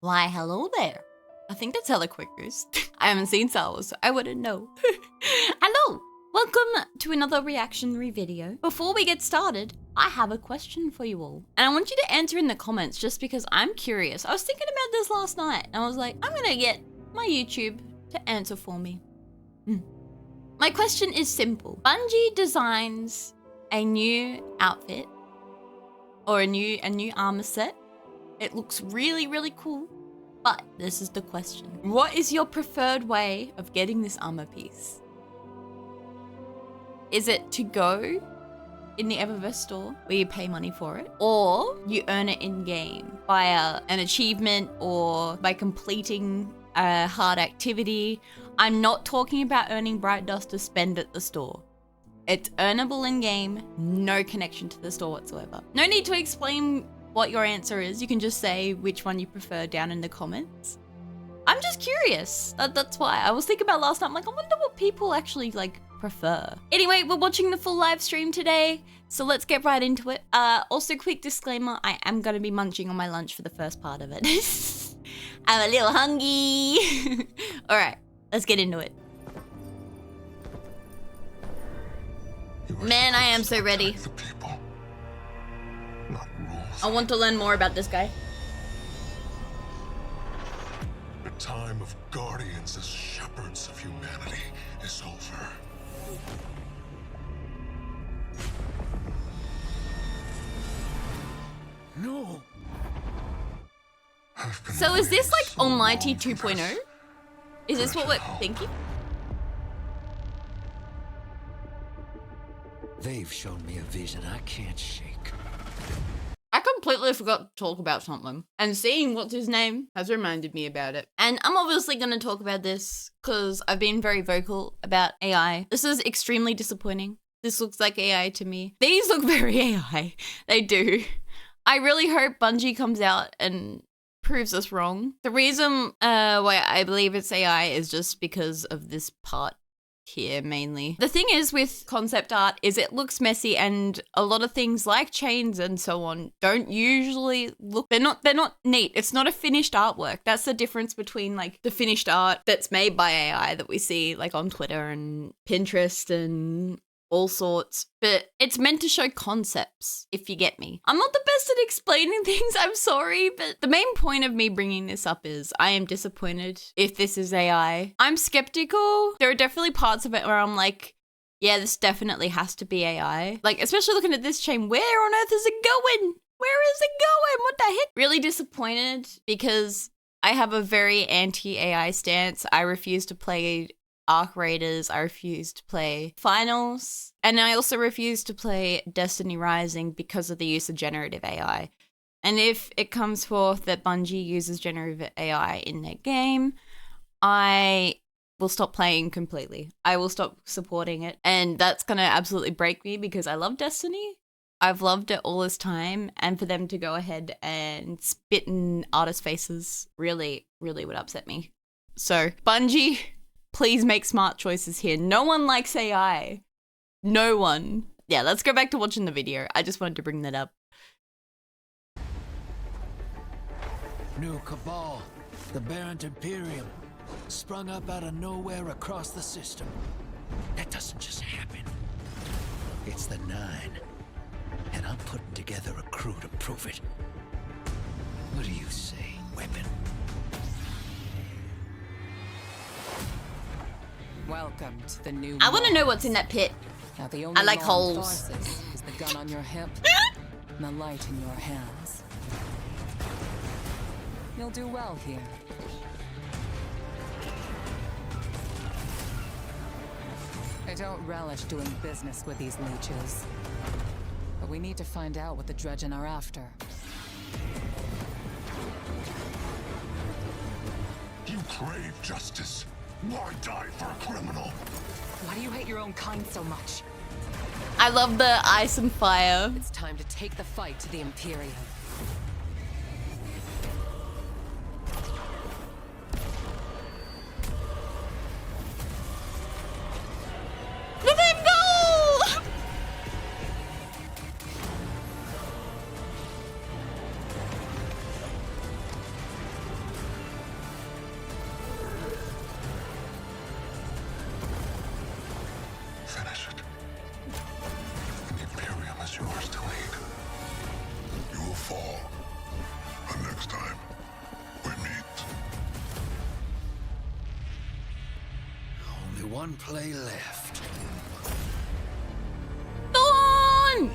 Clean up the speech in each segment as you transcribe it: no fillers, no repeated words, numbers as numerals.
Why, hello there. I think that's hella quickers. I haven't seen Star Wars, so I wouldn't know. Hello, welcome to another reactionary video. Before we get started, I have a question for you all. And I want you to answer in the comments just because I'm curious. I was thinking about this last night and I was like, I'm gonna get my YouTube to answer for me. My question is simple. Bungie designs a new outfit or a new armor set. It looks really, really cool. But this is the question. What is your preferred way of getting this armor piece? Is it to go in the Eververse store where you pay money for it? Or you earn it in-game via an achievement or by completing a hard activity? I'm not talking about earning bright dust to spend at the store. It's earnable in-game, no connection to the store whatsoever. No need to explain what your answer is. You can just say which one you prefer down in the comments. I'm just curious. That's why I was thinking about last night. I'm like, I wonder what people actually like prefer. Anyway, we're watching the full live stream today, so let's get right into it. Also, quick disclaimer, I am gonna be munching on my lunch for the first part of it. I'm a little hungry. All right, let's get into it. Man, I am so ready. I want to learn more about this guy. The time of guardians as shepherds of humanity is over. No. So is this like Almighty 2.0? Is this what we're thinking? They've shown me a vision I can't shake. I completely forgot to talk about something, and seeing what's his name has reminded me about it. And I'm obviously going to talk about this because I've been very vocal about AI. This is extremely disappointing. This looks like AI to me. These look very AI. They do. I really hope Bungie comes out and proves us wrong. The reason why I believe it's AI is just because of this part here mainly. The thing is with concept art is it looks messy, and a lot of things like chains and so on don't usually look, they're not neat. It's not a finished artwork. That's the difference between like the finished art that's made by AI that we see like on Twitter and Pinterest and all sorts, but it's meant to show concepts, if you get me. I'm not the best at explaining things, I'm sorry, but the main point of me bringing this up is I am disappointed if this is AI. I'm skeptical. There are definitely parts of it where I'm like, yeah, this definitely has to be AI. Like, especially looking at this chain, where on earth is it going? Where is it going? What the heck? Really disappointed because I have a very anti-AI stance. I refuse to play Arc Raiders, I refuse to play Finals, and I also refuse to play Destiny Rising because of the use of generative AI. And if it comes forth that Bungie uses generative AI in their game, I will stop playing completely. I will stop supporting it, and that's gonna absolutely break me because I love Destiny. I've loved it all this time, and for them to go ahead and spit in artists' faces really, really would upset me. So, Bungie, please make smart choices here. No one likes AI. No one. Yeah, let's go back to watching the video. I just wanted to bring that up. New Cabal, the Barrent Imperium, sprung up out of nowhere across the system. That doesn't just happen. It's the Nine, and I'm putting together a crew to prove it. What do you say, Weapon? Welcome to the new. I want to know what's in that pit. Now, the I like holes. Is the gun on your hip and the light in your hands. You'll do well here. I don't relish doing business with these leeches, but we need to find out what the Dredgen are after. You crave justice. Why die for a criminal? Why do you hate your own kind so much? I love the ice and fire. It's time to take the fight to the Imperium. Let him go! one play left. Dawn!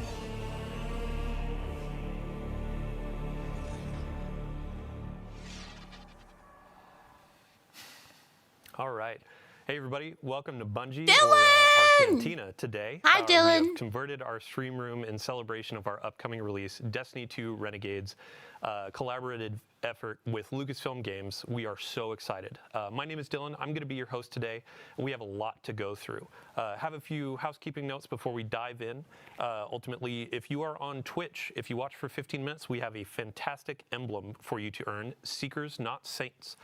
All right. Hey, everybody. Welcome to Bungie, Dylan! or our Cantina today. Hi, We Dylan. have converted our stream room in celebration of our upcoming release, Destiny 2 Renegades, collaborative effort with Lucasfilm Games. We are so excited. My name is Dylan. I'm going to be your host today, and we have a lot to go through. Have a few housekeeping notes before we dive in. Ultimately, if you are on Twitch, if you watch for 15 minutes, we have a fantastic emblem for you to earn, Seekers Not Saints.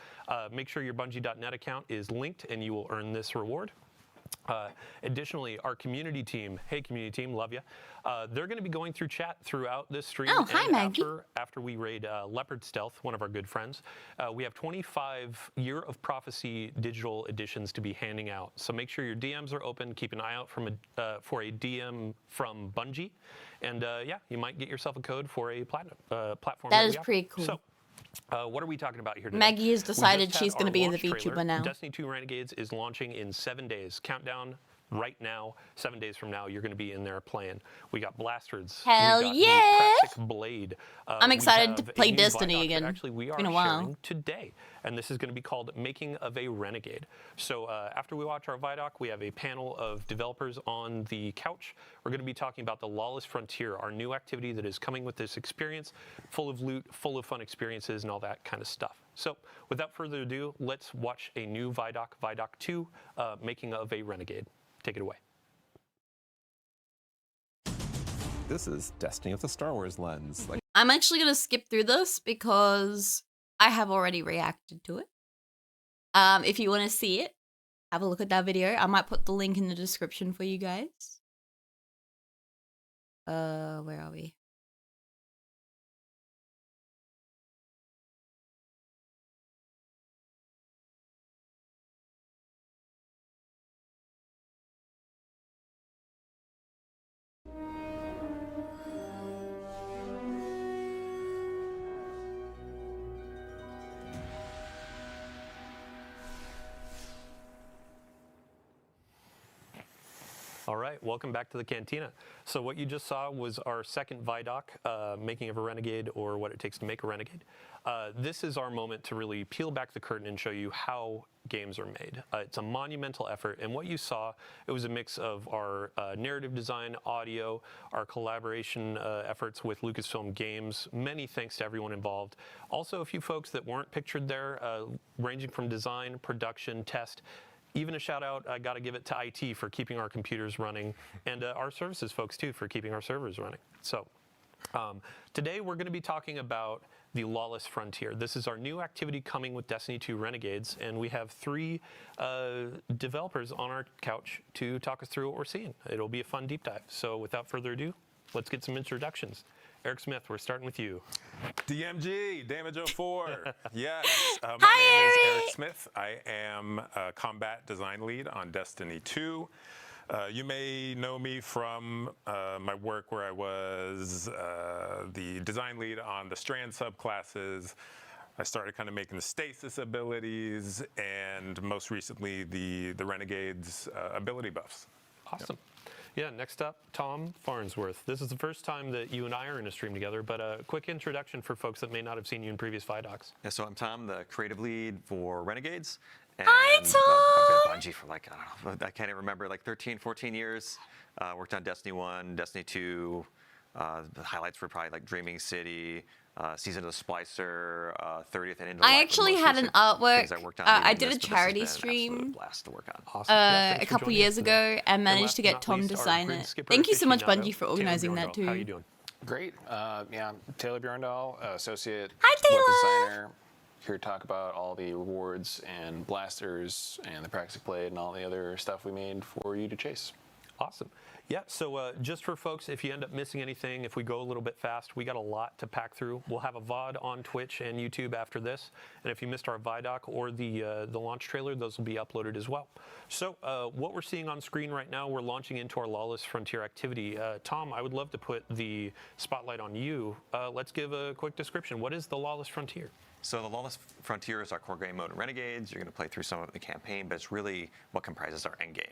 Make sure your Bungie.net account is linked, and you will earn this reward. Additionally, our community team, hey community team, love you. They're going to be going through chat throughout this stream. Oh, hi, and Maggie. after we raid Leopard Stealth, one of our good friends, we have 25 Year of Prophecy digital editions to be handing out. So make sure your DMs are open. Keep an eye out for a DM from Bungie, and yeah, you might get yourself a code for a platinum platform. That we is offer. pretty cool. So, what are we talking about here today? Maggie has We decided just she's had going to our be the launch trailer. VTuber now. Destiny 2 Renegades is launching in 7 days. Countdown right now. 7 days from now, you're going to be in there playing. We got blasters. Hell we got yeah! the Presic Blade. I'm We excited to have a play new Destiny Vidoc again. that actually we It's are been a while. sharing today, and this is going to be called Making of a Renegade. So after we watch our Vidoc, we have a panel of developers on the couch. We're going to be talking about the Lawless Frontier, our new activity that is coming with this experience, full of loot, full of fun experiences, and all that kind of stuff. So without further ado, let's watch a new Vidoc, Vidoc 2, Making of a Renegade. Take it away. This is Destiny with the Star Wars lens. Like, I'm actually going to skip through this because I have already reacted to it. If you want to see it, have a look at that video. I might put the link in the description for you guys. Where are we? All right, welcome back to the Cantina. So what you just saw was our second Vidoc, Making of a Renegade, or What It Takes to Make a Renegade. This is our moment to really peel back the curtain and show you how games are made. It's a monumental effort, and what you saw, it was a mix of our narrative design, audio, our collaboration efforts with Lucasfilm Games. Many thanks to everyone involved. Also, a few folks that weren't pictured there, ranging from design, production, test. Even a shout out, I got to give it to IT for keeping our computers running, and our services folks too for keeping our servers running. So today we're going to be talking about the Lawless Frontier. This is our new activity coming with Destiny 2 Renegades, and we have 3 developers on our couch to talk us through what we're seeing. It'll be a fun deep dive. So without further ado, let's get some introductions. Eric Smith, we're starting with you. DMG, Damage04. Yes. My Hi, name is Eric. Eric Smith. I am a combat design lead on Destiny 2. You may know me from my work where I was the design lead on the Strand subclasses. I started kind of making the stasis abilities, and most recently the Renegades ability buffs. Awesome. Yeah, next up, Tom Farnsworth. This is the first time that you and I are in a stream together, but a quick introduction for folks that may not have seen you in previous Vidocs. Yeah, so I'm Tom, the creative lead for Renegades. And Hi, I've Tom! been at Bungie for like, I don't know, I can't even remember, like 13, 14 years. Worked on Destiny 1, Destiny 2. The highlights were probably like Dreaming City, Season of the Splicer, 30th and Into I Life, actually most had an recent artwork. things I worked on I leading did this, a but this has charity been an absolute stream blast to work on. Awesome. Yeah, a thanks for couple joining years us today. ago and managed last to but get not Tom least, to our sign grid it. skipper Thank you so much, aficionado, Bungie, for Taylor organizing that Bjorndal. too. How you doing? Great. Yeah, I'm Taylor Bjorndal, associate Hi, web Taylor. designer. Here to talk about all the rewards and blasters and the Praxic Blade and all the other stuff we made for you to chase. Awesome. Yeah, so just for folks, if you end up missing anything, if we go a little bit fast, we got a lot to pack through. We'll have a VOD on Twitch and YouTube after this. And if you missed our Vidoc or the launch trailer, those will be uploaded as well. So what we're seeing on screen right now, we're launching into our Lawless Frontier activity. Tom, I would love to put the spotlight on you. Let's give a quick description. What is the Lawless Frontier? So the Lawless Frontier is our core game mode in Renegades. You're going to play through some of the campaign, but it's really what comprises our end game.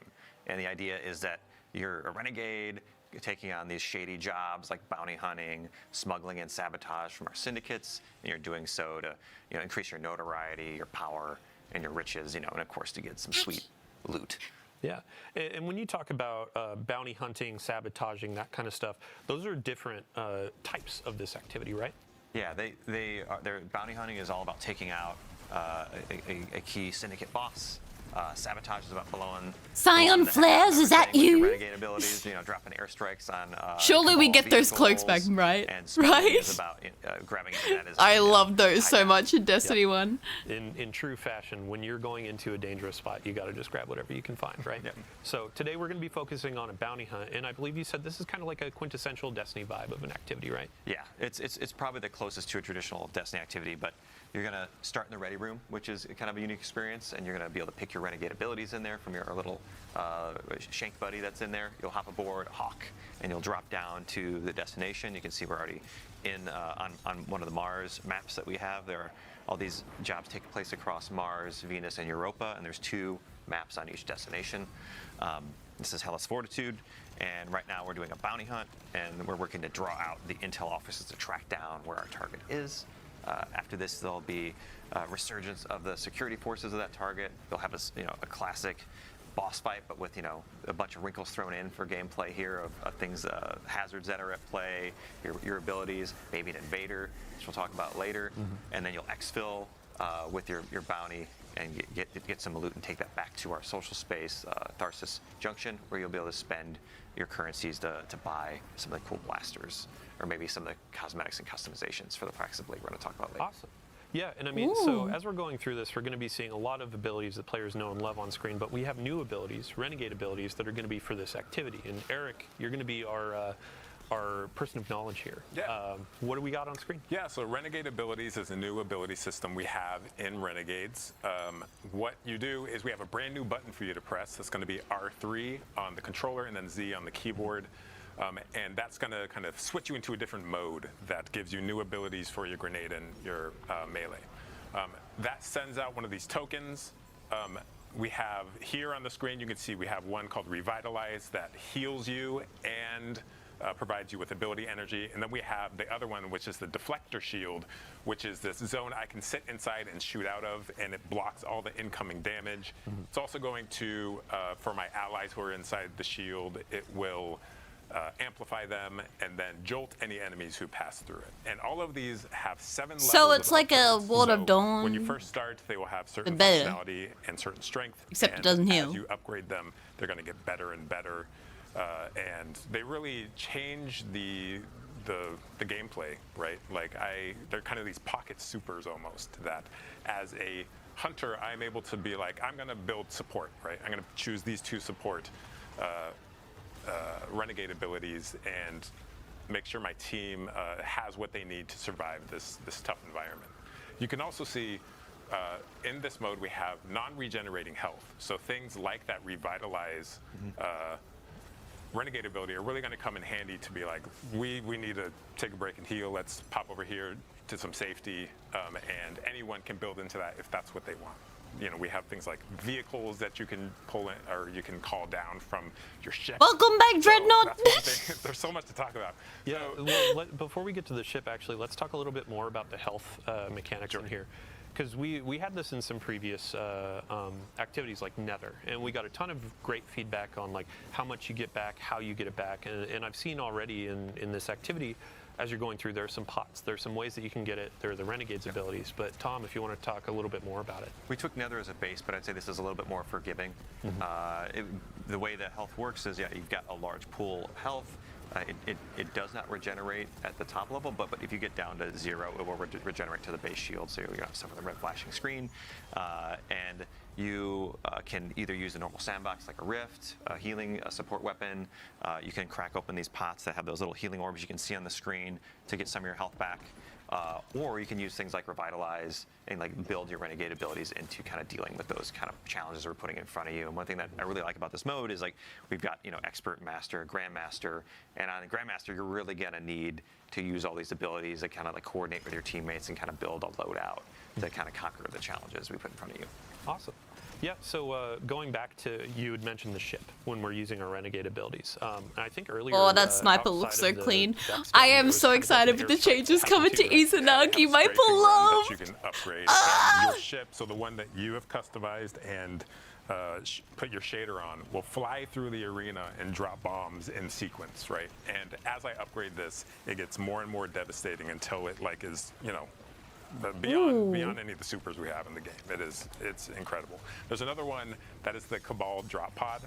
And the idea is that you're a renegade, you're taking on these shady jobs like bounty hunting, smuggling and sabotage from our syndicates, and you're doing so to increase your notoriety, your power, and your riches, and of course to get some sweet loot. Yeah, and when you talk about bounty hunting, sabotaging, that kind of stuff, those are different types of this activity, right? Yeah, their bounty hunting is all about taking out a key syndicate boss. Sabotage is about blowing. Scion Flares, is that you? Renegade abilities, dropping airstrikes on. Surely we get those cloaks back, right? And right? is about grabbing bananas. I love those so much in Destiny 1. In true fashion, when you're going into a dangerous spot, you got to just grab whatever you can find, right? Yep. So today we're going to be focusing on a bounty hunt, and I believe you said this is kind of like a quintessential Destiny vibe of an activity, right? Yeah, it's probably the closest to a traditional Destiny activity, but you're going to start in the ready room, which is kind of a unique experience, and you're going to be able to pick your renegade abilities in there from your little shank buddy that's in there. You'll hop aboard Hawk, and you'll drop down to the destination. You can see we're already in on one of the Mars maps that we have. There are all these jobs take place across Mars, Venus, and Europa, and there's 2 maps on each destination. This is Hellas Fortitude, and right now we're doing a bounty hunt, and we're working to draw out the intel officers to track down where our target is. After this, there'll be resurgence of the security forces of that target. They'll have a classic boss fight, but with a bunch of wrinkles thrown in for gameplay here of things, hazards that are at play, your abilities, maybe an invader, which we'll talk about later, and then you'll exfil with your bounty and get some loot and take that back to our social space, Tharsis Junction, where you'll be able to spend your currencies to buy some of the cool blasters, or maybe some of the cosmetics and customizations for the Praxis Blade we're going to talk about later. Awesome. Yeah, and I mean, so as we're going through this, we're going to be seeing a lot of abilities that players know and love on screen, but we have new abilities, renegade abilities, that are going to be for this activity. And Eric, you're going to be our person of knowledge here. Yeah. What do we got on screen? Yeah, so Renegade Abilities is a new ability system we have in Renegades. What you do is we have a brand new button for you to press. That's going to be R3 on the controller and then Z on the keyboard. And that's going to kind of switch you into a different mode that gives you new abilities for your grenade and your melee. That sends out one of these tokens. We have here on the screen, you can see we have one called Revitalize that heals you and provides you with ability energy. And then we have the other one, which is the Deflector Shield, which is this zone I can sit inside and shoot out of, and it blocks all the incoming damage. It's also going to, for my allies who are inside the shield, it will amplify them and then jolt any enemies who pass through it. And all of these have 7 levels. So it's like a upgrades. Ward of Dawn. When you first start, they will have certain better. functionality and certain strength. Except and it doesn't heal. As you upgrade them, they're going to get better and better. And they really change the gameplay, right? Like they're kind of these pocket supers almost, that as a hunter, I'm able to be like, I'm going to build support, right? I'm going to choose these 2 support renegade abilities and make sure my team has what they need to survive this tough environment. You can also see in this mode we have non-regenerating health. So things like that Revitalize renegade ability are really going to come in handy to be like, we need to take a break and heal. Let's pop over here to some safety, and anyone can build into that if that's what they want. We have things like vehicles that you can pull in, or you can call down from your ship. Welcome back, Dreadnought. There's so much to talk about. Yeah, well, before we get to the ship, actually, let's talk a little bit more about the health mechanics in here. Because we had this in some previous activities like Nether, and we got a ton of great feedback on like how much you get back, how you get it back, and I've seen already in this activity, as you're going through, there are some pots, there's some ways that you can get it, there are the Renegades abilities, but Tom, if you want to talk a little bit more about it. We took Nether as a base, but I'd say this is a little bit more forgiving. The way that health works is, you've got a large pool of health. It does not regenerate at the top level, but if you get down to 0, it will regenerate to the base shield, so you're going to suffer the red flashing screen. And you can either use a normal sandbox like a rift, a healing, a support weapon. You can crack open these pots that have those little healing orbs you can see on the screen to get some of your health back. Or you can use things like Revitalize and like build your Renegade abilities into kind of dealing with those kind of challenges we're putting in front of you. And one thing that I really like about this mode is like we've got Expert, Master, Grandmaster, and on the Grandmaster you're really gonna need to use all these abilities that kind of like coordinate with your teammates and kind of build a loadout to kind of conquer the challenges we put in front of you. Awesome. Yeah, so going back to, you had mentioned the ship when we're using our Renegade abilities. And I think earlier... Oh, that sniper looks so clean. I am so excited with the changes coming to Izanagi, my beloved! You can upgrade your ship, so the one that you have customized and put your shader on will fly through the arena and drop bombs in sequence, right? And as I upgrade this, it gets more and more devastating until it like is, beyond any of the supers we have in the game. It's incredible. There's another one that is the Cabal drop pod,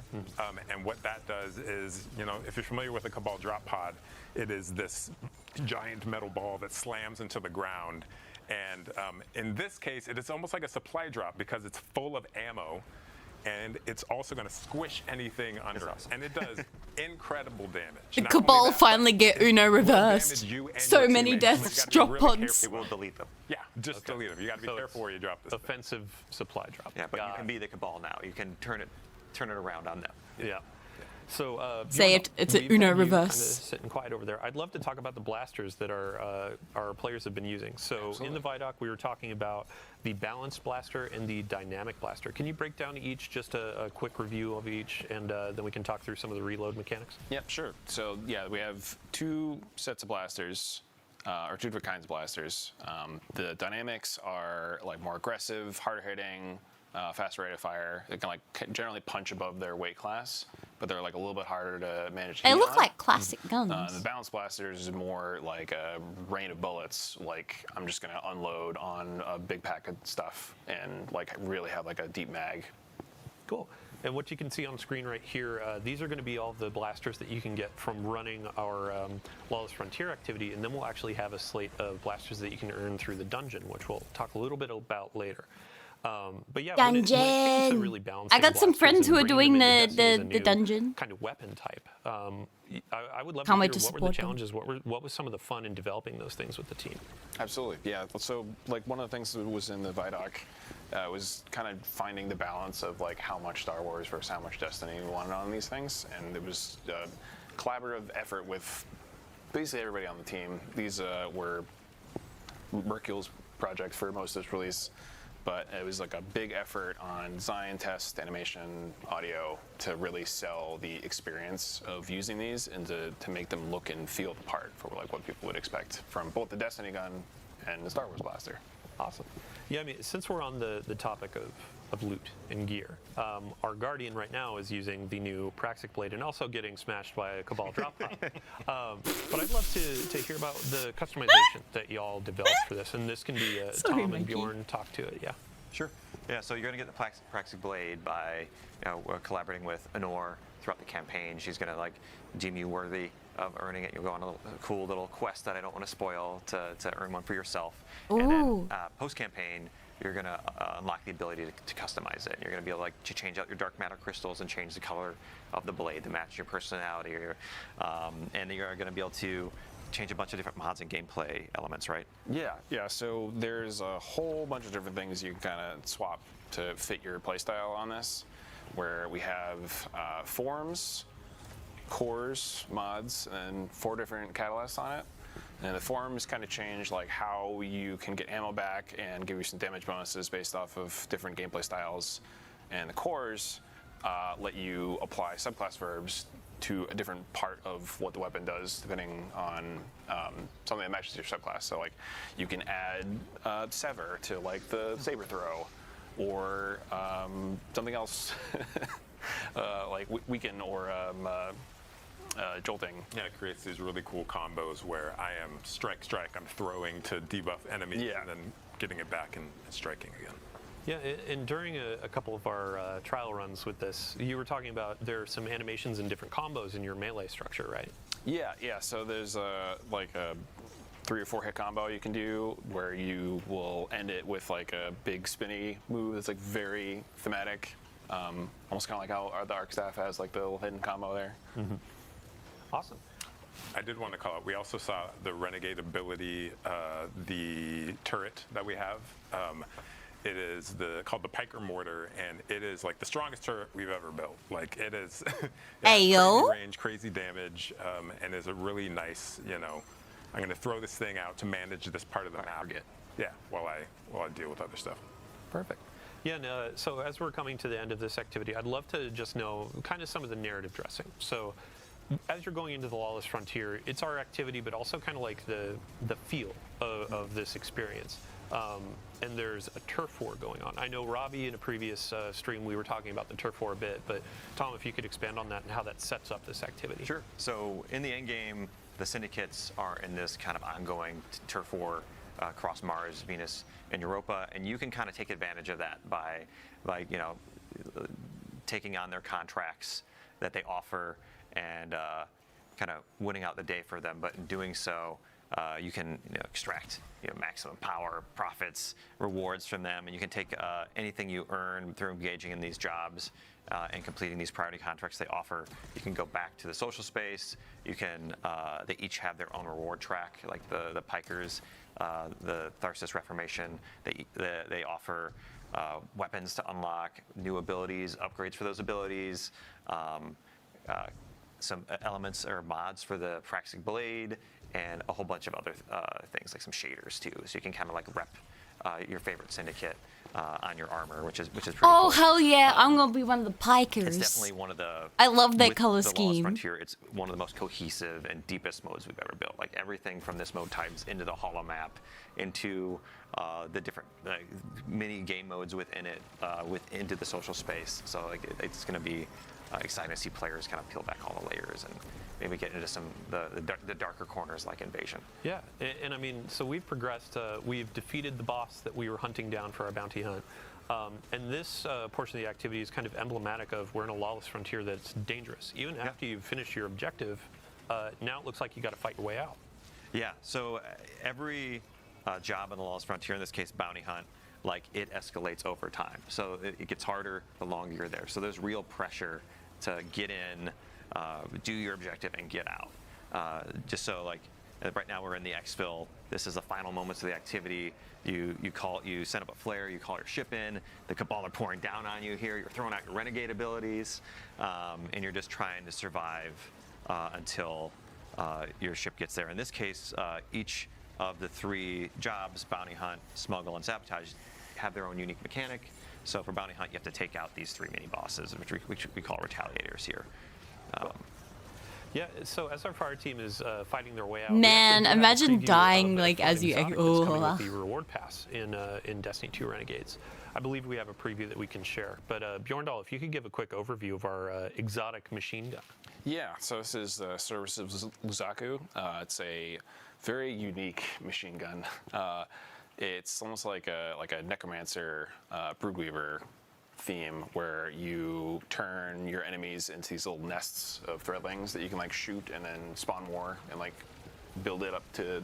and what that does is, if you're familiar with the Cabal drop pod, it is this giant metal ball that slams into the ground, and in this case, it is almost like a supply drop because it's full of ammo, and it's also going to squish anything under us, and it does incredible damage. The Cabal finally get Uno reversed. So many deaths, drop pods. It will delete them. Yeah, just delete them. You got to be careful where you drop this. Offensive supply drop. Yeah, but you can be the Cabal now. You can turn it around on them. Yeah. So say it's an Uno reverse. Kind of sitting quiet over there. I'd love to talk about the blasters that our players have been using. So in the Vidoc, we were talking about the balanced blaster and the dynamic blaster. Can you break down each, just a quick review of each, and then we can talk through some of the reload mechanics? Yep, sure. So yeah, we have 2 sets of blasters. Or 2 different kinds of blasters. The dynamics are like more aggressive, harder hitting, faster rate of fire. They can like generally punch above their weight class, but they're like a little bit harder to manage. They look like classic guns. The balanced blasters is more like a rain of bullets. Like I'm just gonna unload on a big pack of stuff and like really have like a deep mag. Cool. And what you can see on screen right here, these are going to be all the blasters that you can get from running our Lawless Frontier activity, and then we'll actually have a slate of blasters that you can earn through the dungeon, which we'll talk a little bit about later. But yeah, when it comes to really balancing I got some friends who are doing the dungeon kind of weapon type. I would love Can't to wait hear to what were the support them. challenges, what was some of the fun in developing those things with the team. Absolutely, yeah. So like one of the things that was in the Vidoc was kind of finding the balance of like how much Star Wars versus how much Destiny we wanted on these things, and it was a collaborative effort with basically everybody on the team. These were Mercule's project for most of this release, but it was like a big effort on design, test, animation, audio to really sell the experience of using these and to make them look and feel the part for like what people would expect from both the Destiny gun and the Star Wars blaster. Awesome. Yeah, I mean, since we're on the topic of loot and gear, our Guardian right now is using the new Praxic Blade and also getting smashed by a Cabal drop pod. But I'd love to hear about the customization that y'all developed for this, and this can be Tom and Bjorn talk to it. Yeah. Sure. Yeah, so you're going to get the Praxic Blade by collaborating with Honor throughout the campaign. She's going to like deem you worthy of earning it. You'll go on a cool little quest that I don't want to spoil to earn one for yourself. Ooh. And then post-campaign, you're going to unlock the ability to customize it. You're going to be able to change out your dark matter crystals and change the color of the blade to match your personality. And you're going to be able to change a bunch of different mods and gameplay elements, right? Yeah. So there's a whole bunch of different things you can kind of swap to fit your playstyle on this, where we have forms, cores, mods, and 4 different catalysts on it. And the forms kind of change like how you can get ammo back and give you some damage bonuses based off of different gameplay styles. And the cores let you apply subclass verbs to a different part of what the weapon does, depending on something that matches your subclass. So like you can add Sever to like the saber throw, or something else like weaken or jolting. Yeah, it creates these really cool combos where I am strike, I'm throwing to debuff enemies, and then getting it back and striking again. Yeah, and during a couple of our trial runs with this, you were talking about there are some animations and different combos in your melee structure, right? Yeah. So there's like a 3 or 4 hit combo you can do where you will end it with like a big spinny move that's like very thematic. Almost kind of like how the Arc Staff has like the little hidden combo there. Awesome. I did want to call out, we also saw the Renegade ability, the turret that we have. It is called the Piker Mortar, and it is like the strongest turret we've ever built. Like it is crazy range, crazy damage, and is a really nice, I'm going to throw this thing out to manage this part of the map. Yeah, while I deal with other stuff. Perfect. Yeah, no, so as we're coming to the end of this activity, I'd love to just know kind of some of the narrative dressing. So as you're going into the Lawless Frontier, it's our activity, but also kind of like the feel of this experience. And there's a turf war going on. I know Robbie in a previous stream we were talking about the turf war a bit, but Tom, if you could expand on that and how that sets up this activity. Sure. So in the end game, the syndicates are in this kind of ongoing turf war across Mars, Venus, and Europa, and you can kind of take advantage of that by taking on their contracts that they offer and kind of winning out the day for them. But in doing so, you can extract maximum power, profits, rewards from them, and you can take anything you earn through engaging in these jobs and completing these priority contracts they offer. You can go back to the social space. You can they each have their own reward track, like the Pikers, the Tharsis Reformation. They offer weapons to unlock, new abilities, upgrades for those abilities. Some elements or mods for the Praxic Blade, and a whole bunch of other things like some shaders too. So you can kind of like rep your favorite syndicate on your armor, which is pretty cool. Hell yeah! I'm gonna be one of the Pikers. It's definitely one of the. I love that with color the Lawless scheme. Frontier, it's one of the most cohesive and deepest modes we've ever built. Like everything from this mode ties into the holo map, into the different mini game modes within it, into the social space. So like it's going to be exciting to see players kind of peel back all the layers and maybe get into some the darker corners like Invasion. Yeah, and I mean, so we've progressed. We've defeated the boss that we were hunting down for our bounty hunt. And this portion of the activity is kind of emblematic of we're in a lawless frontier that's dangerous. Even after you've finished your objective, now it looks like you got to fight your way out. Yeah, so every job in the lawless frontier, in this case bounty hunt, like it escalates over time. So it gets harder the longer you're there. So there's real pressure to get in, do your objective, and get out. Just so like right now we're in the exfil. This is the final moments of the activity. You send up a flare, you call your ship in. The Cabal are pouring down on you here. You're throwing out your renegade abilities, and you're just trying to survive until your ship gets there. In this case, each of the 3 jobs, bounty hunt, smuggle, and sabotage, have their own unique mechanic. So for bounty hunt, you have to take out these 3 mini bosses, which we call retaliators here. Yeah, so as our fire team is fighting their way out, Man, we have a imagine preview dying of like as you. exotic that's coming with the reward pass in Destiny 2 Renegades. I believe we have a preview that we can share. But Bjorndal, if you could give a quick overview of our exotic machine gun. Yeah, so this is the Service of Luzaku. It's a very unique machine gun. It's almost like a necromancer, broodweaver theme, where you turn your enemies into these little nests of threadlings that you can like shoot and then spawn more and like build it up to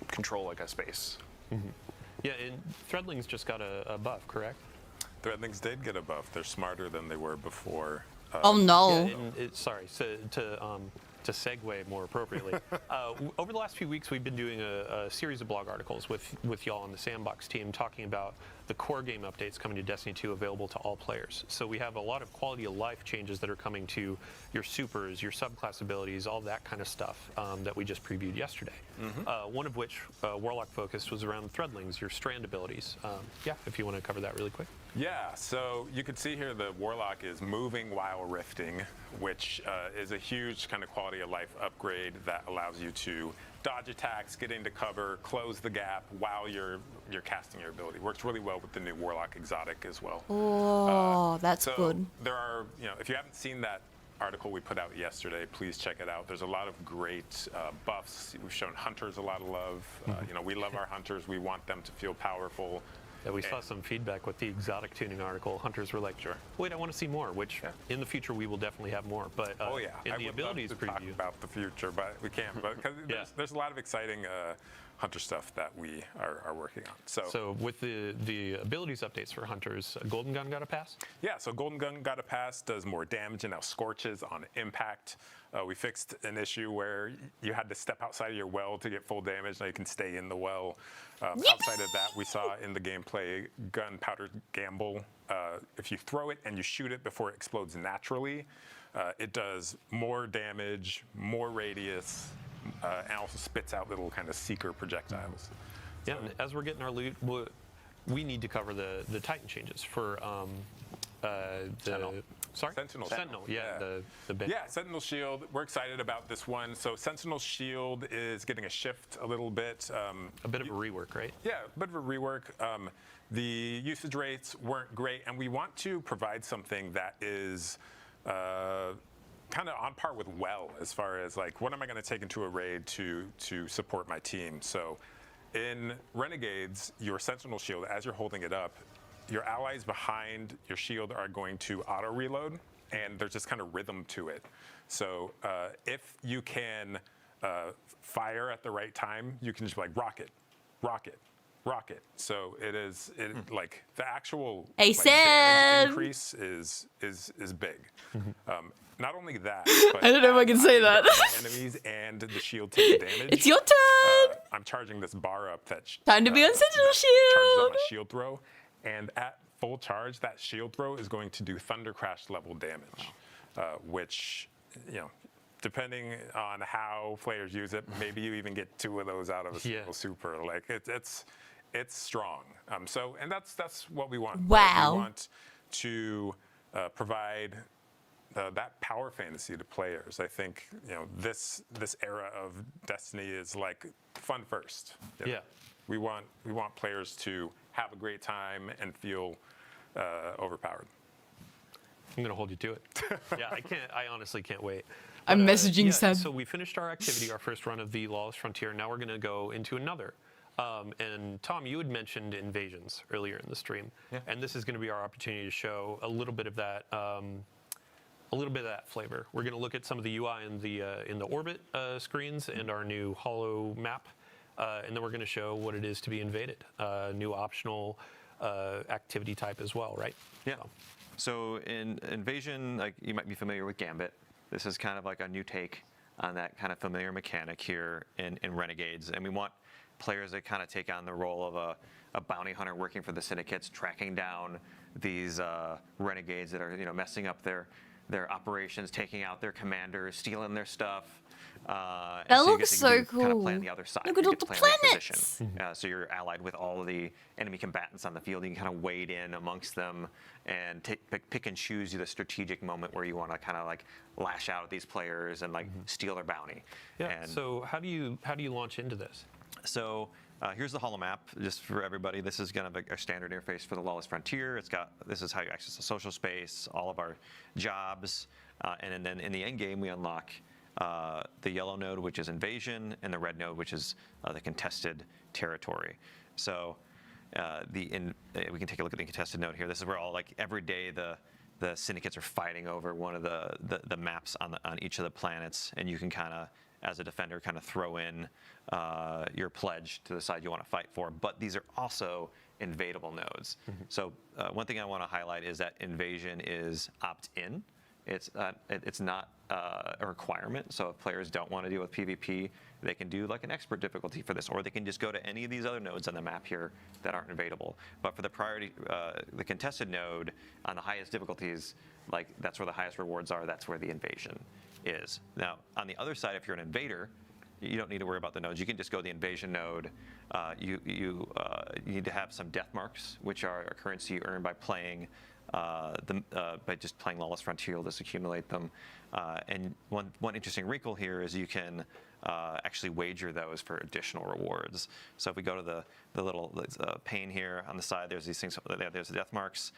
control like a space. Mm-hmm. Yeah, and threadlings just got a buff, correct? Threadlings did get a buff. They're smarter than they were before. Oh no! Yeah, and sorry, so to segue more appropriately, over the last few weeks we've been doing a series of blog articles with y'all on the Sandbox team talking about the core game updates coming to Destiny 2 available to all players. So we have a lot of quality of life changes that are coming to your supers, your subclass abilities, all that kind of stuff that we just previewed yesterday. Mm-hmm. One of which, Warlock focused, was around threadlings, your strand abilities. Yeah, if you want to cover that really quick. Yeah, so you can see here the Warlock is moving while rifting, which is a huge kind of quality of life upgrade that allows you to dodge attacks, get into cover, close the gap while you're casting your ability. Works really well with the new Warlock exotic as well. Oh, that's so good. There are, if you haven't seen that article we put out yesterday, please check it out. There's a lot of great buffs. We've shown hunters a lot of love. We love our hunters. We want them to feel powerful. Yeah, we saw some feedback with the exotic tuning article. Hunters were like, "Sure, wait, I want to see more." Which in the future we will definitely have more. But Oh yeah, in I the would love abilities to preview, talk about the future, but we can't. But because there's a lot of exciting Hunter stuff that we are working on. So with the abilities updates for Hunters, Golden Gun got a pass? Yeah, so Golden Gun got a pass, does more damage, and now scorches on impact. We fixed an issue where you had to step outside of your well to get full damage. Now you can stay in the well. Outside of that, we saw in the gameplay Gunpowder Gamble. If you throw it and you shoot it before it explodes naturally, it does more damage, more radius, and also spits out little kind of seeker projectiles. Yeah, and as we're getting our loot, we need to cover the Titan changes for the Sentinel. Sorry, Sentinel. Yeah, the big. Yeah, Sentinel Shield. We're excited about this one. So Sentinel Shield is getting a shift a little bit. A bit of a rework, right? Yeah, a bit of a rework. The usage rates weren't great, and we want to provide something that is kind of on par with Well, as far as like, what am I going to take into a raid to support my team? So in Renegades, your Sentinel Shield, as you're holding it up, your allies behind your shield are going to auto reload, and there's just kind of rhythm to it. So if you can fire at the right time, you can just be like rocket, rocket, rocket. So it is like the actual damage increase is big. Not only that, but I don't know if I can say that. enemies and the shield take damage. It's your turn. I'm charging this bar up that Time to be on Sentinel charges up Shield. my shield throw, and at full charge, that shield throw is going to do Thunder Crash level damage, which, depending on how players use it, maybe you even get 2 of those out of a single super. Like it's strong. And that's what we want. Wow. We want to provide that power fantasy to players. I think this era of Destiny is like fun first. Yeah. We want players to have a great time and feel overpowered. I'm gonna hold you to it. Yeah, I honestly can't wait. I'm messaging Seb. So we finished our activity, our first run of the Lawless Frontier. Now we're gonna go into another. And Tom, you had mentioned invasions earlier in the stream, and this is gonna be our opportunity to show a little bit of that. Flavor. We're going to look at some of the UI in the orbit screens and our new holo map, and then we're going to show what it is to be invaded. New optional activity type as well, right? Yeah. So in Invasion, like you might be familiar with Gambit. This is kind of like a new take on that kind of familiar mechanic here in Renegades, and we want players that kind of take on the role of a bounty hunter working for the syndicates, tracking down these renegades that are messing up their operations, taking out their commanders, stealing their stuff. That looks so cool. Kind of play on the other side. Look at all the planets. So you're allied with all of the enemy combatants on the field. You can kind of wade in amongst them and pick and choose the strategic moment where you want to kind of like lash out at these players and like steal their bounty. Yeah. And so how do you launch into this? So here's the holo map, just for everybody. This is kind of our standard interface for the Lawless Frontier. This is how you access the social space, all of our jobs, and then in the end game we unlock the yellow node, which is invasion, and the red node, which is the contested territory. So we can take a look at the contested node here. This is where all every day the syndicates are fighting over one of the maps on each of the planets, and you can kind of, as a defender, kind of throw in your pledge to the side you want to fight for. But these are also invadable nodes. So one thing I want to highlight is that invasion is opt-in. It's not a requirement. So if players don't want to deal with PvP, they can do like an expert difficulty for this, or they can just go to any of these other nodes on the map here that aren't invadable. But for the priority, the contested node on the highest difficulties, that's where the highest rewards are. That's where the invasion is. Now, on the other side, if you're an invader, you don't need to worry about the nodes. You can just go to the invasion node. You need to have some death marks, which are a currency you earn by playing by just playing Lawless Frontier. You'll just accumulate them. And one interesting wrinkle here is you can actually wager those for additional rewards. So if we go to the little pane here on the side, there's these things. There's the death marks.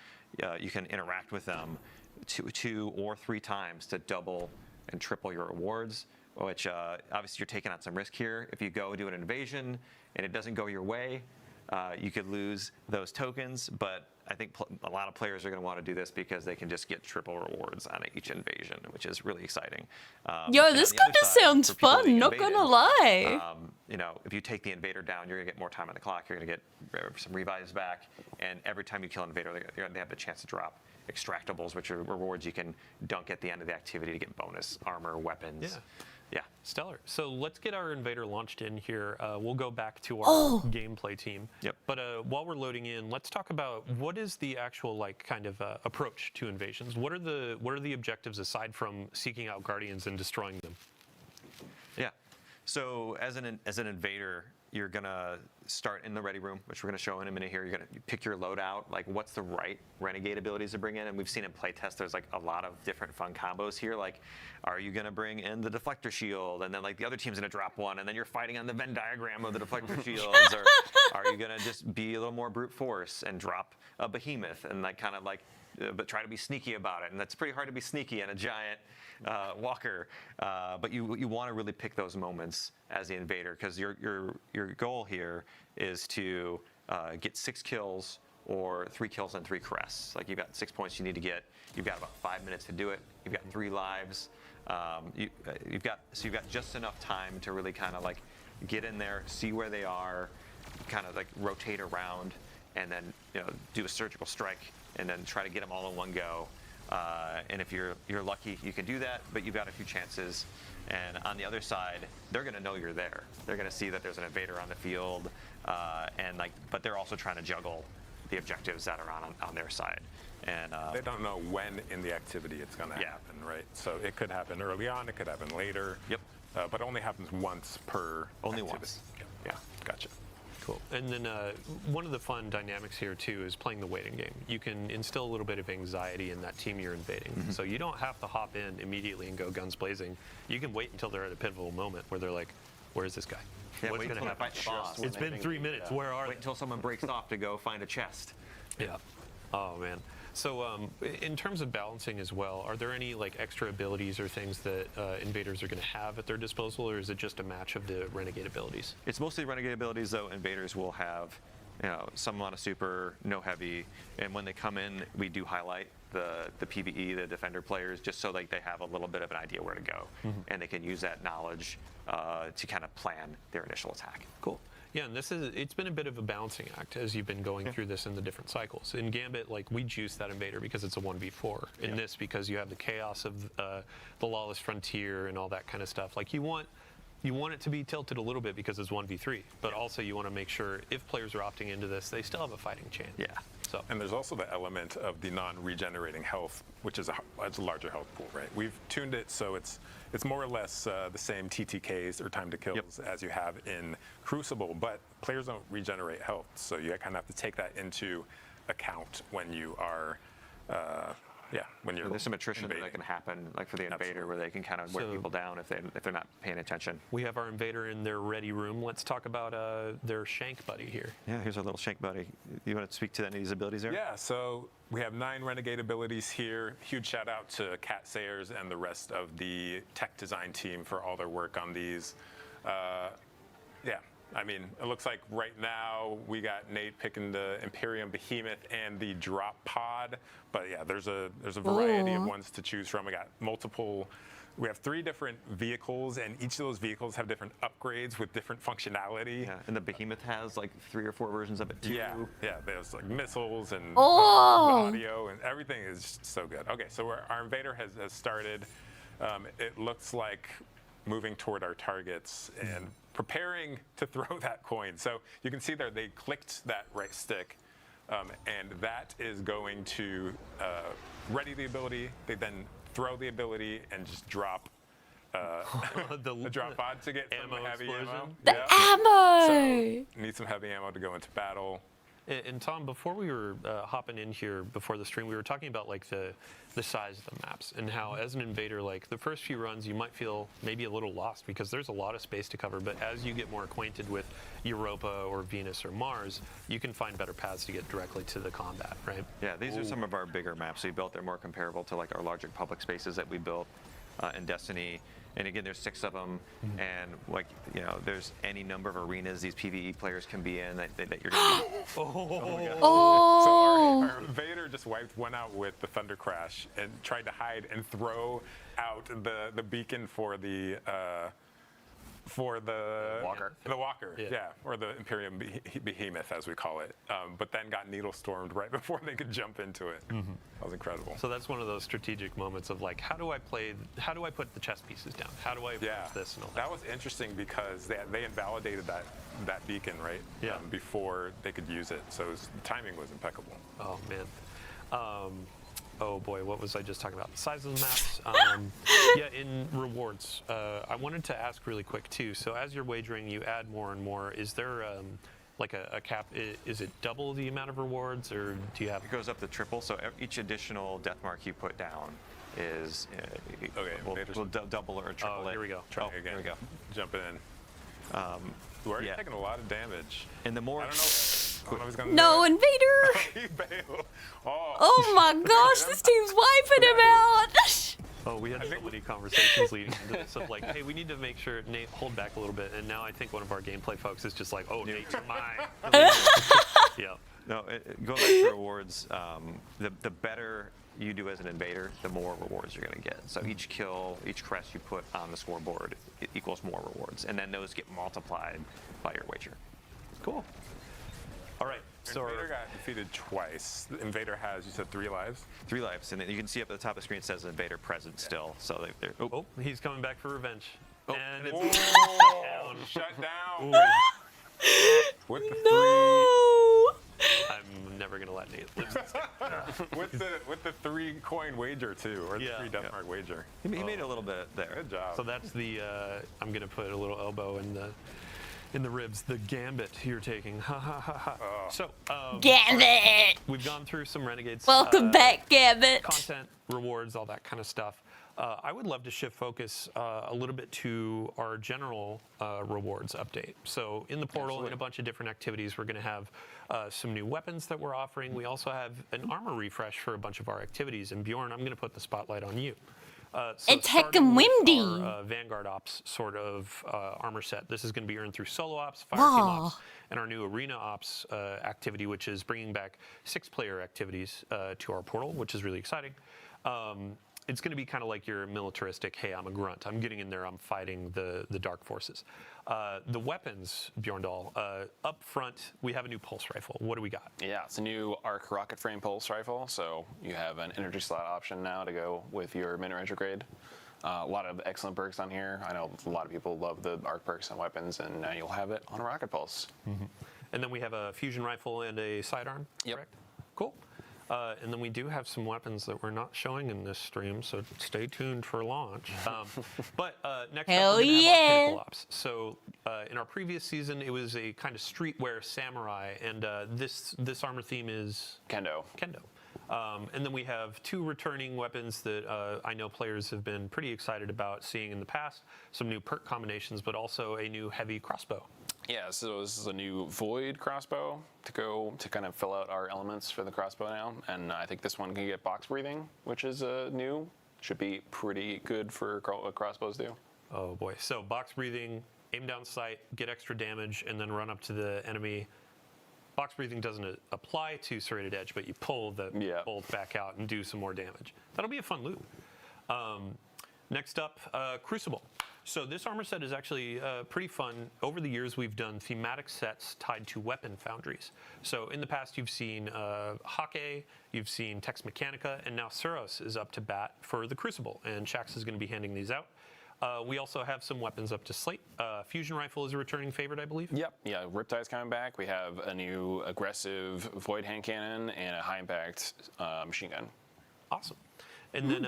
You can interact with them 2 or 3 times to double and triple your rewards, which obviously you're taking on some risk here. If you go do an invasion and it doesn't go your way, You could lose those tokens, but I think a lot of players are going to want to do this because they can just get triple rewards on each invasion, which is really exciting. Yo, And this on the kind other of side, sounds for people fun, being not gonna invaded, lie. you know, if you take the invader down, you're going to get more time on the clock. You're going to get some revives back, and every time you kill an invader, they have the chance to drop extractables, which are rewards you can dunk at the end of the activity to get bonus armor, weapons. Yeah. Stellar. So let's get our invader launched in here. We'll go back to our gameplay team. Yep. But while we're loading in, let's talk about what is the actual like kind of approach to invasions. What are the objectives aside from seeking out guardians and destroying them? Yeah. So as an invader, you're gonna start in the ready room, which we're gonna show in a minute here. You're gonna pick your loadout, like what's the right renegade abilities to bring in, and we've seen in playtest there's like a lot of different fun combos here. Like, are you gonna bring in the deflector shield, and then like the other team's gonna drop one, and then you're fighting on the Venn diagram of the deflector shields, or are you gonna just be a little more brute force and drop a behemoth and like kind of like, but try to be sneaky about it, and that's pretty hard to be sneaky in a giant walker, but you want to really pick those moments as the invader, because your goal here is to get 6 kills or 3 kills and 3 caress. Like, you've got 6 points you need to get. You've got about 5 minutes to do it. You've got 3 lives. You've got just enough time to really kind of like get in there, see where they are, kind of like rotate around, and then do a surgical strike, and then try to get them all in one go. And if you're lucky, you can do that, but you've got a few chances. And on the other side, they're going to know you're there. They're going to see that there's an invader on the field, but they're also trying to juggle the objectives that are on their side. And they don't know when in the activity it's going to happen, right? So it could happen early on, it could happen later. Yep. But it only happens once per Only activity. once. Yeah, gotcha. Cool. And then one of the fun dynamics here too is playing the waiting game. You can instill a little bit of anxiety in that team you're invading. Mm-hmm. So you don't have to hop in immediately and go guns blazing. You can wait until they're at a pivotal moment where they're like, "Where's this guy? Yeah, What's wait going to until they happen? fight the boss. It's been 3 minutes. Where are Wait until someone breaks off to go find a chest." Yeah. Oh man. So in terms of balancing as well, are there any like extra abilities or things that invaders are going to have at their disposal, or is it just a match of the renegade abilities? It's mostly renegade abilities, though. Invaders will have some amount of super, no heavy, and when they come in, we do highlight the PvE, the defender players, just so like they have a little bit of an idea where to go, and they can use that knowledge to kind of plan their initial attack. Cool. Yeah, and it's been a bit of a balancing act as you've been going through this in the different cycles. In Gambit, like, we juice that invader because it's a 1v4. In this, because you have the chaos of the lawless frontier and all that kind of stuff. Like, you want it to be tilted a little bit because it's 1v3, but also you want to make sure if players are opting into this, they still have a fighting chance. Yeah. So. And there's also the element of the non-regenerating health, which is a larger health pool, right? We've tuned it so it's more or less the same TTKs or time to kills as you have in Crucible, but players don't regenerate health, so you kind of have to take that into account when you are, when you're There's some attrition invading. that can happen, like for the invader, Absolutely. where they can kind of wear So- people down if they're not paying attention. We have our invader in their ready room. Let's talk about their shank buddy here. Yeah, here's our little shank buddy. You want to speak to any of these abilities there? Yeah, so we have 9 renegade abilities here. Huge shout out to Cat Sayers and the rest of the tech design team for all their work on these. I mean, it looks like right now we got Nate picking the Imperium Behemoth and the Drop Pod, but yeah, there's a variety of ones to choose from. We got multiple. We have 3 different vehicles, and each of those vehicles have different upgrades with different functionality. Yeah, and the Behemoth has like 3 or 4 versions of it too. Yeah, there's like missiles and Oh. audio, and everything is just so good. Okay, so our invader has started. It looks like moving toward our targets and preparing to throw that coin. So you can see there they clicked that right stick, and that is going to ready the ability. They then throw the ability and just drop the drop pod to get some ammo heavy explosion. ammo. The ammo! So need some heavy ammo to go into battle. And Tom, before we were hopping in here before the stream, we were talking about like the size of the maps and how as an invader, like the first few runs, you might feel maybe a little lost because there's a lot of space to cover. But as you get more acquainted with Europa or Venus or Mars, you can find better paths to get directly to the combat, right? Yeah, these are some of our bigger maps we built. They're more comparable to like our larger public spaces that we built in Destiny. And again, there's 6 of them, and like there's any number of arenas these PvE players can be in that you're gonna get. Oh. So our invader just wiped one out with the Thunder Crash and tried to hide and throw out the beacon for the Walker. The Walker, or the Imperium Behemoth, as we call it. But then got needle stormed right before they could jump into it. That was incredible. So that's one of those strategic moments of like, how do I put the chess pieces down? How do I approach this and all that? That was interesting because they invalidated that beacon, right? Yeah. Before they could use it. So the timing was impeccable. Oh man. Oh boy, what was I just talking about? The size of the maps. Yeah, in rewards, I wanted to ask really quick too. So as you're wagering, you add more and more. Is there like a cap? Is it double the amount of rewards, or do you have? It goes up to triple. So each additional death mark you put down is will double or triple it. Here we go. Trying again. There we go. Jumping in. We're already taking a lot of damage. And the more I don't know if he's gonna No, do it. Invader! He bailed. Oh my gosh, this team's wiping him out! Oh, we had so many conversations leading into this of like, hey, we need to make sure Nate hold back a little bit. And now I think one of our gameplay folks is just like, oh, Nate, you're mine. Yeah. No, going back to rewards, the better you do as an invader, the more rewards you're going to get. So each kill, each crest you put on the scoreboard, it equals more rewards. And then those get multiplied by your wager. Cool. All right. So Invader got defeated twice. The Invader has, you said, 3 lives? 3 lives. And then you can see up at the top of the screen it says Invader present still. So they're Oh, he's coming back for revenge. Oh. And it's Shut down. With the No! I'm never gonna let Nate lose this. with the 3 coin wager too, or the 3 death mark wager. He made a little bit there. Good job. So that's the I'm gonna put a little elbow in the ribs, the gambit you're taking. Ha ha ha ha. So Gambit! we've gone through some Renegades. Welcome back, Gambit! Content, rewards, all that kind of stuff. I would love to shift focus a little bit to our general rewards update. So in the portal, in a bunch of different activities, we're going to have some new weapons that we're offering. We also have an armor refresh for a bunch of our activities. And Bjorn, I'm going to put the spotlight on you. So It's starting heckin' with windy. our, Vanguard Ops sort of armor set. This is going to be earned through Solo Ops, Fire Team Ops, and our new Arena Ops activity, which is bringing back 6-player activities to our portal, which is really exciting. It's going to be kind of like your militaristic, hey, I'm a grunt. I'm getting in there. I'm fighting the dark forces. The weapons, Bjorndal, up front, we have a new pulse rifle. What do we got? Yeah, it's a new arc rocket frame pulse rifle, so you have an energy slot option now to go with your mid-range grade. A lot of excellent perks on here. I know a lot of people love the arc perks on weapons, and now you'll have it on a rocket pulse. And then we have a fusion rifle and a sidearm, correct? Cool. And then we do have some weapons that we're not showing in this stream, so stay tuned for launch. But next Hell up, we're gonna have our yeah. Pinnacle Ops. So in our previous season, it was a kind of streetwear samurai, and this armor theme is Kendo. And then we have 2 returning weapons that I know players have been pretty excited about seeing in the past. Some new perk combinations, but also a new heavy crossbow. Yeah, so this is a new Void crossbow to kind of fill out our elements for the crossbow now. And I think this one can get box breathing, which is new. Should be pretty good for what crossbows do. Oh boy. So box breathing, aim down sight, get extra damage, and then run up to the enemy. Box breathing doesn't apply to Serrated Edge, but you pull the bolt back out and do some more damage. That'll be a fun loot. Next up, Crucible. So this armor set is actually pretty fun. Over the years, we've done thematic sets tied to weapon foundries. So in the past, you've seen Hake, you've seen Tex Mechanica, and now Suros is up to bat for the Crucible, and Shax is going to be handing these out. We also have some weapons up to slate. Fusion Rifle is a returning favorite, I believe. Yep, yeah, Riptide's coming back. We have a new aggressive Void hand cannon and a high-impact machine gun. Awesome. And then,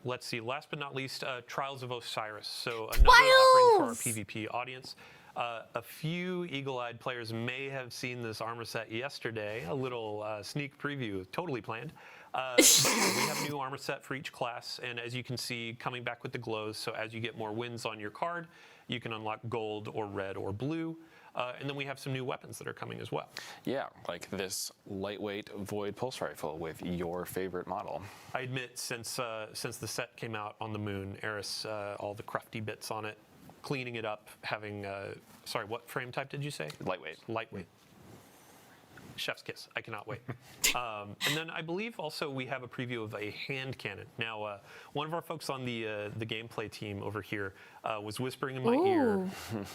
let's see, last but not least, Trials of Osiris. So another offering for our PvP audience. A few eagle-eyed players may have seen this armor set yesterday, a little sneak preview, totally planned. We have a new armor set for each class, and as you can see, coming back with the glows, so as you get more wins on your card, you can unlock gold or red or blue. And then we have some new weapons that are coming as well. Yeah, like this lightweight Void Pulse Rifle with your favorite model. I admit, since the set came out on the moon, Eris, all the crufty bits on it, cleaning it up, having, sorry, what frame type did you say? Lightweight. Lightweight. Chef's kiss. I cannot wait. And then I believe also we have a preview of a hand cannon. Now, one of our folks on the gameplay team over here was whispering in my ear,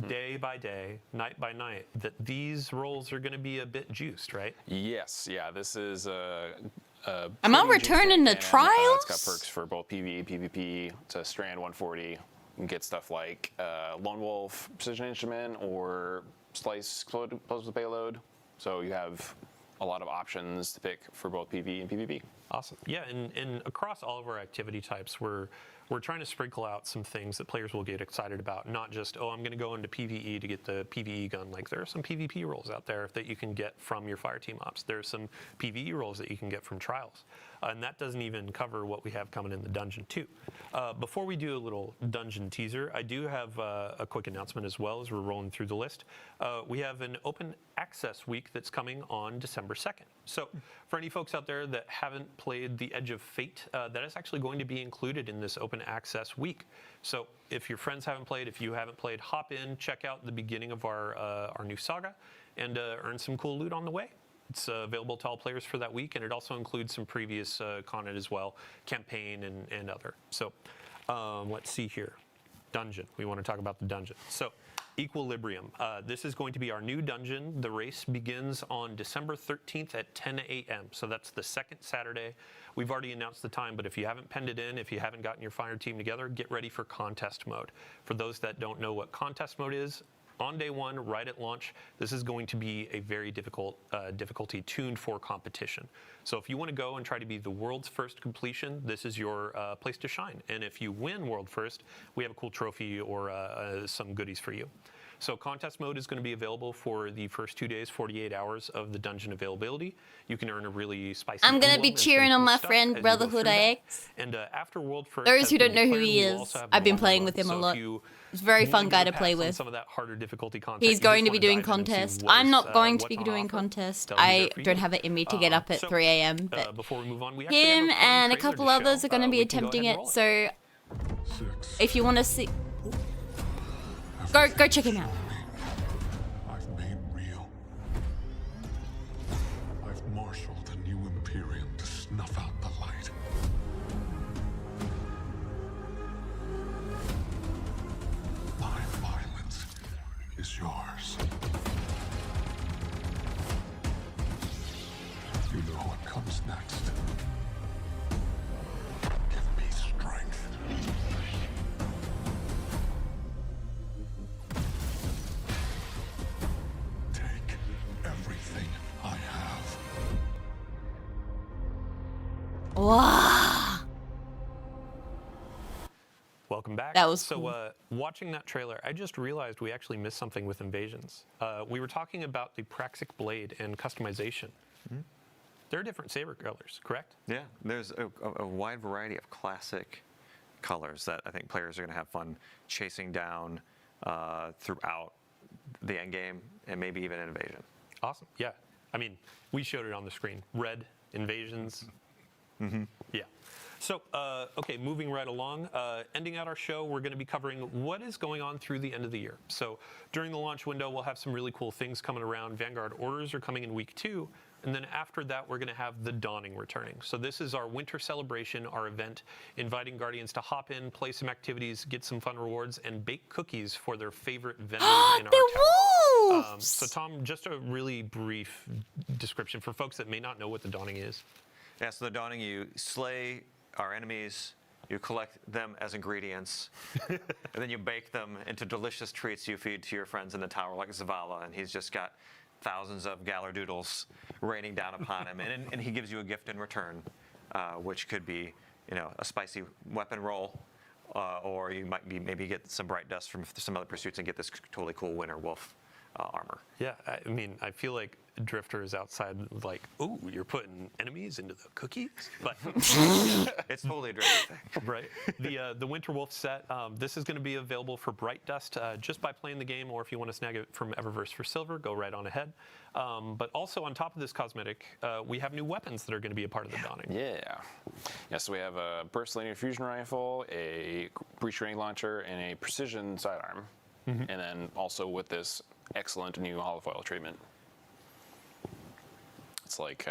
day by day, night by night, that these rolls are going to be a bit juiced, right? Yes, yeah, this is Am I returning the trials? It's got perks for both PvE, PvP. It's a Strand 140. You can get stuff like Lone Wolf Precision Instrument or Slice Explosive Payload. So you have a lot of options to pick for both PvE and PvP. Awesome. Yeah, and across all of our activity types, we're trying to sprinkle out some things that players will get excited about. Not just, oh, I'm going to go into PvE to get the PvE gun. Like, there are some PvP roles out there that you can get from your Fireteam ops. There's some PvE roles that you can get from trials. And that doesn't even cover what we have coming in the dungeon, too. Before we do a little dungeon teaser, I do have a quick announcement as well as we're rolling through the list. We have an open access week that's coming on December 2nd. So for any folks out there that haven't played The Edge of Fate, that is actually going to be included in this open access week. So if your friends haven't played, if you haven't played, hop in, check out the beginning of our new saga, and earn some cool loot on the way. It's available to all players for that week, and it also includes some previous content as well, campaign and other. So let's see here. Dungeon. We want to talk about the dungeon. So Equilibrium. This is going to be our new dungeon. The race begins on December 13th at 10 a.m. So that's the second Saturday. We've already announced the time, but if you haven't penned it in, if you haven't gotten your fire team together, get ready for contest mode. For those that don't know what contest mode is, on day one, right at launch, this is going to be a very difficult difficulty tuned for competition. So if you want to go and try to be the world's first completion, this is your place to shine. And if you win world first, we have a cool trophy or some goodies for you. So contest mode is going to be available for the first 2 days, 48 hours of the dungeon availability. You can earn a really spicy. I'm going to be cheering on my friend Brotherhood IX. And after world first, those who don't know who he is, I've been playing with him a lot. He's a very fun guy to play with. Some of that harder difficulty content, he's going to be doing contest. I'm not going to be doing contest. I don't have it in me to get up at 3 a.m. But before we move on, we him and a couple others are going to be attempting it. So if you want to see, go check him out. I've made real. I've marshaled a new Imperium to snuff out the light. My violence is yours. You know what comes next. Give me strength. Take everything I have. Wow. Welcome back. That was so. Cool. Watching that trailer, I just realized we actually missed something with Invasions. We were talking about the Praxic blade and customization. Mm-hmm. There are different saber colors, correct? Yeah, there's a wide variety of classic colors that I think players are going to have fun chasing down throughout the end game and maybe even Invasion. Awesome. Yeah. I mean, we showed it on the screen. Red, Invasions. Mm-hmm. Yeah. So, okay, moving right along, ending out our show, we're going to be covering what is going on through the end of the year. So during the launch window, we'll have some really cool things coming around. Vanguard orders are coming in week 2. And then after that, we're going to have the Dawning returning. So this is our winter celebration, our event, inviting Guardians to hop in, play some activities, get some fun rewards, and bake cookies for their favorite vendors in our town. So Tom, just a really brief description for folks that may not know what the Dawning is. Yeah, so the Dawning, you slay our enemies, you collect them as ingredients, and then you bake them into delicious treats you feed to your friends in the tower, like Zavala, and he's just got thousands of Galardoodles raining down upon him, and he gives you a gift in return, which could be, a spicy weapon roll, or you might maybe get some bright dust from some other pursuits and get this totally cool Winter Wolf armor. Yeah, I mean, I feel like Drifter is outside like, ooh, you're putting enemies into the cookies? But It's totally a Drifter thing. right. The Winter Wolf set, this is going to be available for Bright Dust just by playing the game, or if you want to snag it from Eververse for silver, go right on ahead. But also on top of this cosmetic, we have new weapons that are going to be a part of the donning. Yeah. So we have a burst linear fusion rifle, a breach grenade launcher, and a precision sidearm. And then also with this excellent new holofoil treatment. It's like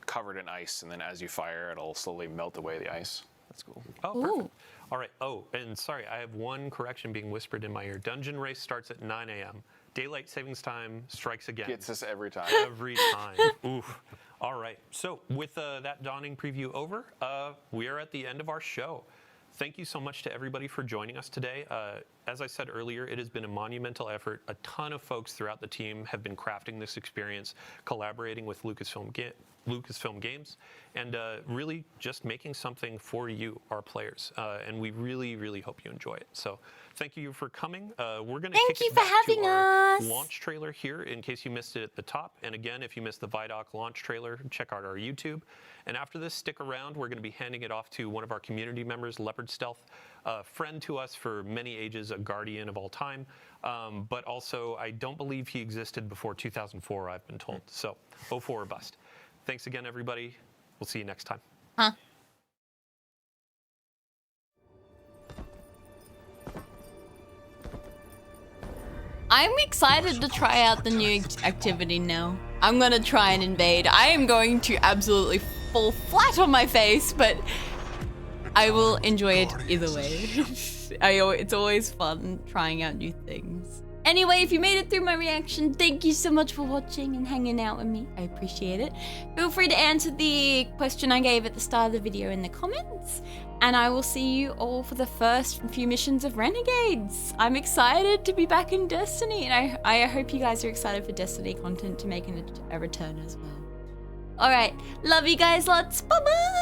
covered in ice, and then as you fire, it'll slowly melt away the ice. That's cool. Oh, perfect. All right. Oh, and sorry, I have one correction being whispered in my ear. Dungeon race starts at 9 a.m. Daylight savings time strikes again. Gets us every time. Every time. Oof. All right. So with that dawning preview over, we are at the end of our show. Thank you so much to everybody for joining us today. As I said earlier, it has been a monumental effort. A ton of folks throughout the team have been crafting this experience, collaborating with Lucasfilm Games, and really just making something for you, our players. And we really, really hope you enjoy it. So thank you for coming. We're going to kick it back to our launch trailer here in case you missed it at the top. And again, if you missed the Vidoc launch trailer, check out our YouTube. And after this, stick around. We're going to be handing it off to one of our community members, Leopard Stealth, a friend to us for many ages, a guardian of all time. But also, I don't believe he existed before 2004, I've been told. So 04 or bust. Thanks again, everybody. We'll see you next time. I'm excited to try out the new activity now. I'm gonna try and invade. I am going to absolutely fall flat on my face, but I will enjoy it either way. It's always fun trying out new things. Anyway, if you made it through my reaction, thank you so much for watching and hanging out with me. I appreciate it. Feel free to answer the question I gave at the start of the video in the comments. And I will see you all for the first few missions of Renegades. I'm excited to be back in Destiny. And I hope you guys are excited for Destiny content to make a return as well. Alright, love you guys lots. Bye-bye!